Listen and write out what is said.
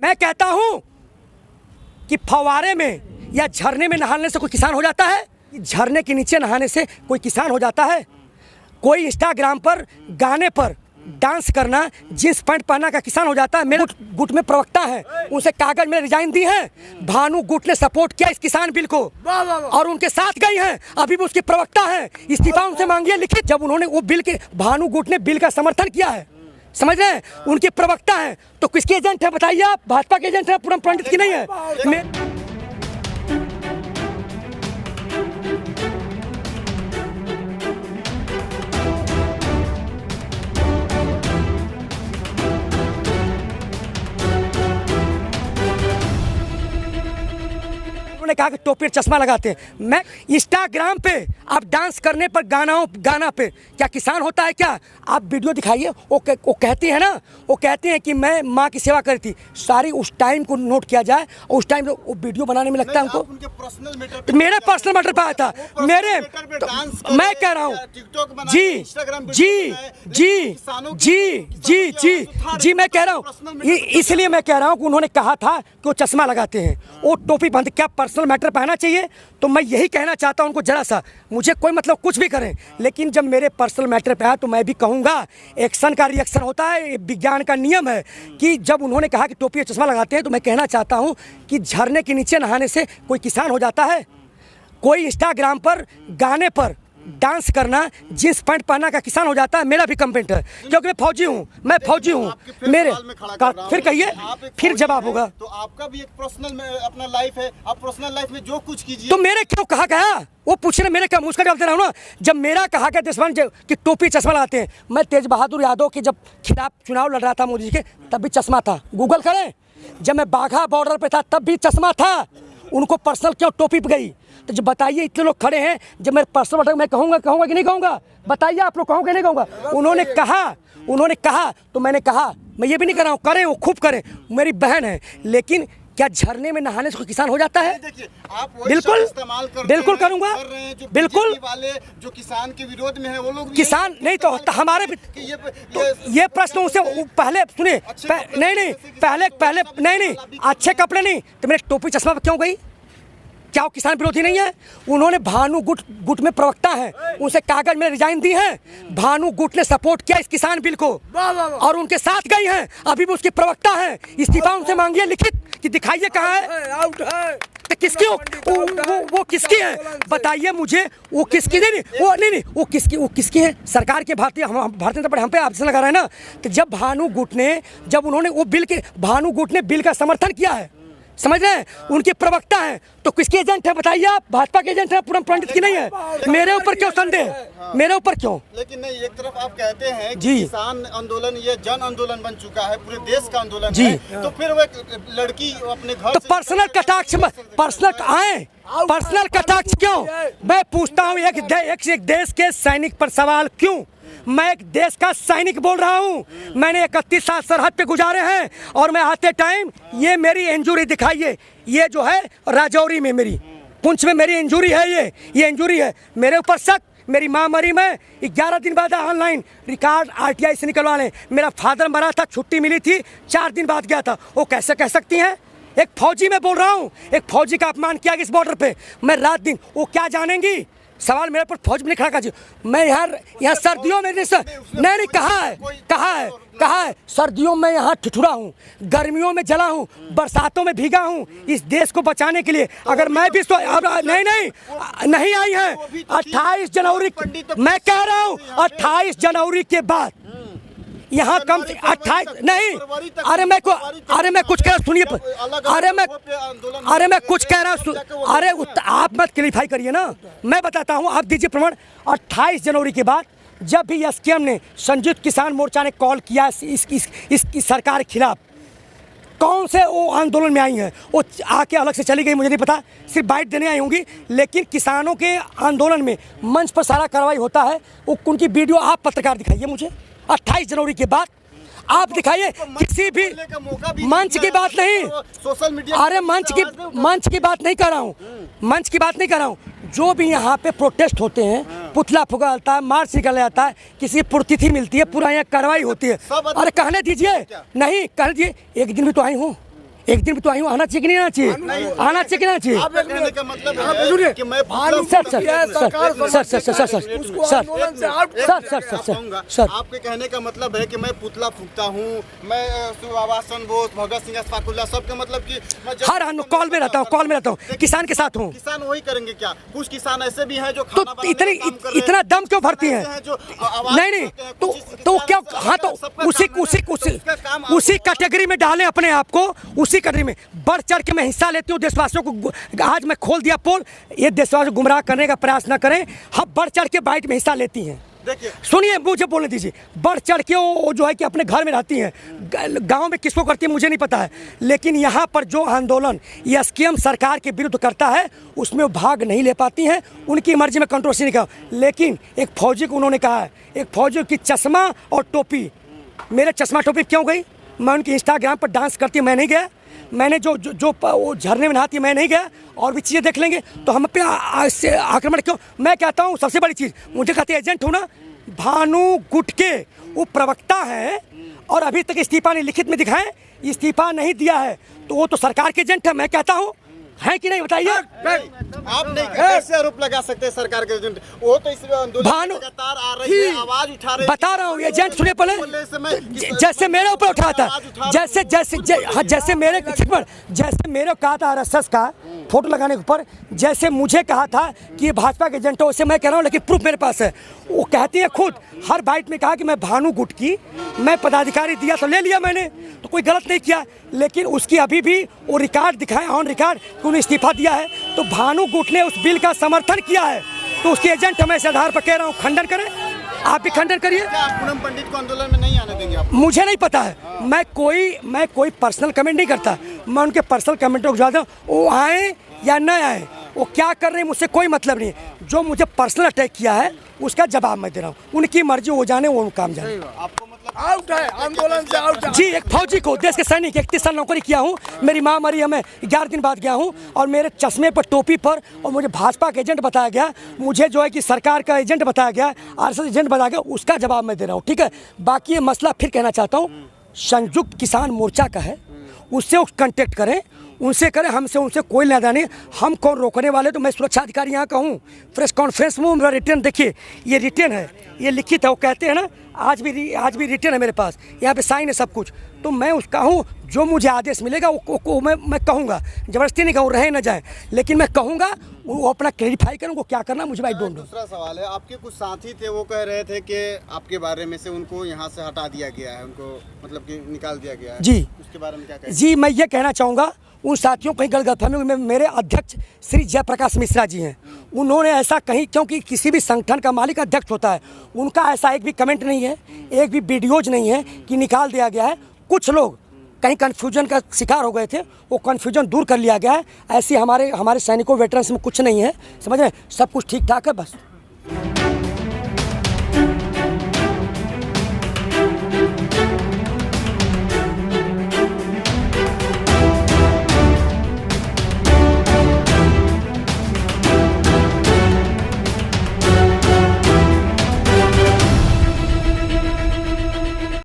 मैं कहता हूं कि फव्वारे में या झरने में नहाने से कोई किसान हो जाता है? झरने के नीचे नहाने से कोई किसान हो जाता है? कोई इंस्टाग्राम पर गाने पर डांस करना, जींस पैंट पहना का किसान हो जाता है? मेरे गुट में प्रवक्ता है, उनसे कागज में रिजाइन दी है। भानु गुट ने सपोर्ट किया इस किसान बिल को और उनके साथ गई हैं, अभी भी उसकी प्रवक्ता है। इस्तीफा उनसे मांगिए लिखित। जब उन्होंने वो बिल के, भानु गुट ने बिल का समर्थन किया है, समझ रहे हैं, उनकी प्रवक्ता है, तो किसके एजेंट है बताइए आप? भाजपा के एजेंट है, पूरम पंडित की नहीं है। उन्होंने कहा कि टोपी और चश्मा लगाते हैं। मैं इंस्टाग्राम पे आप डांस करने पर गाना पे क्या किसान होता है क्या? आप वीडियो दिखाइए। वो कहती है ना, वो कहते हैं कि मैं माँ की सेवा करी थी। सारी उस टाइम को नोट किया जाए और उस टाइम वो वीडियो बनाने में लगता है उनको। मेरे पर्सनल मैटर पे आया था, मेरे मैं कह रहा हूँ जी जी जी जी जी जी जी मैं कह रहा हूँ, इसलिए मैं कह रहा हूँ कि उन्होंने कहा था कि वो चश्मा लगाते हैं, वो टोपी बंद, क्या पर्सनल मैटर पहना चाहिए? तो मैं यही कहना चाहता हूं उनको, जरा सा, मुझे कोई मतलब कुछ भी करें, लेकिन जब मेरे पर्सनल मैटर पे आया तो मैं भी कहूंगा। एक्शन का रिएक्शन होता है, विज्ञान का नियम है कि जब उन्होंने कहा कि टोपी और चश्मा लगाते हैं तो मैं कहना चाहता हूं कि झरने के नीचे नहाने से कोई किसान हो जाता है? कोई इंस्टाग्राम पर गाने पर डांस करना, जींस पैंट पहना का किसान हो जाता है? मेरा भी कंप्लेंट है, क्योंकि मैं फौजी हूँ, मेरे फिर कहिए, फिर जवाब होगा। तो आपका भी एक पर्सनल अपना लाइफ है, आप पर्सनल लाइफ में जो कुछ कीजिए। तो मेरे क्यों कहा गया? वो पूछने मेरे क्या मुझका जवाब दे रहा हूँ ना। जब मेरा कहा गया देशवान कि टोपी चश्मा लगाते हैं, मैं तेज बहादुर यादव के जब खिलाफ चुनाव लड़ रहा था मोदी जी के, तब भी चश्मा था, गूगल करें। जब मैं बाघा बॉर्डर पे था तब भी चश्मा था। उनको पर्सनल क्यों टोपी पे गई? तो जब बताइए, इतने लोग खड़े हैं, जब मेरे पर्सनल मैं कहूँगा कि नहीं कहूँगा? बताइए आप लोग, कहूँगा कि नहीं कहूँगा? उन्होंने कहा तो मैंने कहा, मैं ये भी नहीं कर रहा हूँ, करें वो खूब करें, मेरी बहन है, लेकिन क्या झरने में नहाने से कोई किसान हो जाता है? बिल्कुल करूँगा, बिल्कुल। वाले जो किसान के विरोध में है वो लोग किसान नहीं तो हमारे भी ये प्रश्न उनसे पहले सुनिए। नहीं, अच्छे कपड़े नहीं तो मेरे टोपी चश्मा क्यों गई? क्या वो किसान विरोधी नहीं है? उन्होंने भानु गुट में प्रवक्ता है, उनसे कागज में रिजाइन दी है। भानु गुट ने सपोर्ट किया इस किसान बिल को और उनके साथ गई हैं, अभी भी उसकी प्रवक्ता है। इस्तीफा उनसे मांगिए लिखित कि दिखाइए कहाँ है, आउट है। तो किसकी वो किसकी है बताइए मुझे? वो किसकी? नहीं, वो किसकी है? सरकार के भारतीय जनता पार्टी हम पे ऑब्जेक्शन लगा रहे हैं ना। तो जब उन्होंने भानु गुट ने बिल का समर्थन किया है, समझ रहे हैं, उनकी प्रवक्ता है, तो किसके एजेंट है बताइए आप? भाजपा के एजेंट है, पूरम पंडित की नहीं है। मेरे ऊपर क्यों संदेह? मेरे ऊपर क्यों? लेकिन नहीं, एक तरफ आप कहते हैं कि किसान आंदोलन ये जन आंदोलन बन चुका है, पूरे देश का आंदोलन है, तो फिर वो लड़की अपने घर तो पर्सनल कटाक्ष क्यों? मैं पूछता हूँ, एक देश के सैनिक पर सवाल क्यों? मैं एक देश का सैनिक बोल रहा हूँ, मैंने 31 साल सरहद पे गुजारे हैं और मैं आते टाइम ये मेरी इंजरी दिखाइए, ये जो है राजौरी में मेरी, पुंछ में मेरी इंजरी है, ये इंजरी है। मेरे ऊपर शक, मेरी माँ मरी, मैं 11 दिन बाद ऑनलाइन रिकॉर्ड RTI से निकलवा लें। मेरा फादर मरा था, छुट्टी मिली थी, 4 दिन बाद गया था। वो कैसे कह सकती हैं? एक फौजी मैं बोल रहा हूँ, एक फौजी का अपमान किया गया इस बॉर्डर पे, मैं रात दिन, वो क्या जानेंगी? सवाल मेरे पर फौज में नहीं खड़ा कीजिए। मैं यहाँ सर्दियों में नहीं कहा है सर्दियों में यहाँ ठिठुरा हूँ, गर्मियों में जला हूँ, बरसातों में भीगा हूँ इस देश को बचाने के लिए। अगर मैं भी नहीं आई है 28 जनवरी, मैं कह रहा हूँ 28 जनवरी के बाद यहाँ कम 28 नहीं, अरे मैं कुछ कह रहा सुनिए, अरे मैं कुछ कह रहा हूँ, अरे आप मत क्लिफाई करिए ना, मैं बताता हूँ, आप दीजिए प्रमाण। 28 जनवरी के बाद जब भी SKM ने, संयुक्त किसान मोर्चा ने कॉल किया इसकी सरकार के खिलाफ, कौन से वो आंदोलन में आई हैं? वो आके अलग से चली गई, मुझे नहीं पता, सिर्फ बाइट देने आई होंगी, लेकिन किसानों के आंदोलन में मंच पर सारा कार्रवाई होता है। वो उनकी वीडियो आप पत्रकार दिखाइए मुझे 28 जनवरी के बाद, आप दिखाइए। किसी भी मंच की बात नहीं, सोशल मीडिया, अरे मंच की बात नहीं कर रहा हूँ, मंच की बात नहीं कर रहा हूँ। जो भी यहाँ पे प्रोटेस्ट होते हैं, पुतला फूका जाता है, मार्च निकल जाता है, किसी पुरतिथि मिलती है, पूरा यहाँ कार्रवाई होती है। अरे कहने दीजिए, नहीं कहने दीजिए, एक दिन भी तो आई हूँ, एक दिन भी तो आई हूँ, आना चाहिए कि नहीं आना चाहिए, आना चाहिए कि नहीं आना चाहिए। आपका कहने का मतलब है कि मैं सर आपके कहने का मतलब है कि मैं पुतला फूकता हूँ, मैं सुभाष चंद्र बोस, भगत सिंह, अशफाकुल्लाह, सबके मतलब कि मैं हर कॉल में रहता हूँ, कॉल में रहता हूँ, किसान के साथ हूँ। किसान वही करेंगे क्या? कुछ किसान ऐसे भी हैं जो तो इतना दम क्यों भरती हैं? नहीं तो क्या, हाँ तो उसी कैटेगरी में डालें अपने आप को, उसी कैटेगरी में बढ़ चढ़ के मैं हिस्सा लेती हूँ। देशवासियों को आज मैं खोल दिया पोल, ये देशवासियों को गुमराह करने का प्रयास न करें। हम बढ़ चढ़ के बाइट में हिस्सा लेती हैं। देखिए, सुनिए, मुझे बोलने दीजिए। बढ़ चढ़ के वो जो है कि अपने घर में रहती हैं, गांव में किसको करती है मुझे नहीं पता है, लेकिन यहाँ पर जो आंदोलन ये स्कीम सरकार के विरुद्ध करता है उसमें वो भाग नहीं ले पाती हैं। उनकी मर्जी में कंट्रोवर्सी नहीं कर। लेकिन एक फौजी को उन्होंने कहा है, एक फौजी की चश्मा और टोपी, मेरे चश्मा टोपी क्यों गई? मैं उनकी इंस्टाग्राम पर डांस करती मैं नहीं गया, मैंने जो वो झरने में नहाती मैं नहीं गया, और भी चीज़ें देख लेंगे तो हम पे आक्रमण क्यों? मैं कहता हूँ सबसे बड़ी चीज़, मुझे कहते एजेंट हूँ ना, भानु गुटके वो प्रवक्ता हैं और अभी तक इस्तीफा नहीं, लिखित में दिखाएं, इस्तीफा नहीं दिया है, तो वो तो सरकार के एजेंट है। मैं कहता हूँ है कि नहीं बताइए? आप नहीं कैसे आरोप लगा सकते हैं सरकार के एजेंट? वो तो इस आंदोलन भानु लगातार आ रही है, आवाज उठा रही है। बता रहा हूँ एजेंट, सुनिए पहले, जैसे मेरे ऊपर उठा था, जैसे मेरे कहा था आरएसएस का फोटो लगाने के ऊपर, जैसे मुझे कहा था कि ये भाजपा के एजेंट है, उससे मैं कह रहा हूँ, लेकिन प्रूफ मेरे पास है। वो कहती है खुद, हर बाइट में कहा कि मैं भानु गुटकी, मैं पदाधिकारी दिया तो ले लिया मैंने, तो कोई गलत नहीं किया, लेकिन उसकी अभी भी वो रिकॉर्ड दिखाएं ऑन रिकॉर्ड कि उन्होंने इस्तीफा दिया है। तो भानु गुट ने उस बिल का समर्थन किया है, तो उसके एजेंट हम इस आधार पर कह रहा हूँ खंडन करें, आप भी खंडन करिए। क्या आप पूनम पंडित को आंदोलन में नहीं आने देंगे? आप मुझे नहीं पता है, मैं कोई पर्सनल कमेंट नहीं करता, मैं उनके पर्सनल कमेंटों को जाता हूँ, वो आए या न आए, वो क्या कर रहे हैं मुझसे कोई मतलब नहीं है। जो मुझे पर्सनल अटैक किया है उसका जवाब मैं दे रहा हूँ, उनकी मर्जी, वो जाने वो काम जाने। आपको मतलब आउट है, आंदोलन से आउट है। जी, एक फौजी को, देश के सैनिक, 31 साल नौकरी किया हूँ, मेरी माँ मरी है, मैं 11 दिन बाद गया हूँ, और मेरे चश्मे पर, टोपी पर, और मुझे भाजपा का एजेंट बताया गया, मुझे जो है कि सरकार का एजेंट बताया गया, आरएसएस एजेंट बताया गया, उसका जवाब मैं दे रहा हूँ। ठीक है, बाकी ये मसला फिर कहना चाहता हूँ, संयुक्त किसान मोर्चा का है, उससे कांटेक्ट करें, उनसे करें, हमसे उनसे कोई लेना नहीं। हम कौन रोकने वाले? तो मैं सुरक्षा अधिकारी यहाँ का हूँ। प्रेस कॉन्फ्रेंस में मेरा रिटर्न देखिए, ये रिटर्न है, ये लिखित है, वो कहते हैं ना, आज भी रिटर्न है मेरे पास, यहाँ पे साइन है सब कुछ। तो मैं उसका हूँ, जो मुझे आदेश मिलेगा वो मैं कहूँगा, ज़बरदस्ती नहीं कहूँ, रहे न जाए, लेकिन मैं कहूँगा, वो अपना क्लैरिफाई करें, वो क्या करना मुझे भाई डोंट। दूसरा सवाल है, आपके कुछ साथी थे, वो कह रहे थे कि आपके बारे में से उनको यहाँ से हटा दिया गया है, उनको मतलब कि निकाल दिया गया है। जी, उसके बारे में क्या कहें? जी, मैं ये कहना चाहूँगा, उन साथियों कहीं गलतफहमी में, मेरे अध्यक्ष श्री जयप्रकाश मिश्रा जी हैं, उन्होंने ऐसा कहीं, क्योंकि किसी भी संगठन का मालिक अध्यक्ष होता है, उनका ऐसा एक भी कमेंट नहीं है, एक भी वीडियोज नहीं है कि निकाल दिया गया है। कुछ लोग कहीं कन्फ्यूजन का शिकार हो गए थे, वो कन्फ्यूजन दूर कर लिया गया है। ऐसी हमारे सैनिकों, वेटरन्स में कुछ नहीं है, समझ रहे हैं, सब कुछ ठीक ठाक है बस।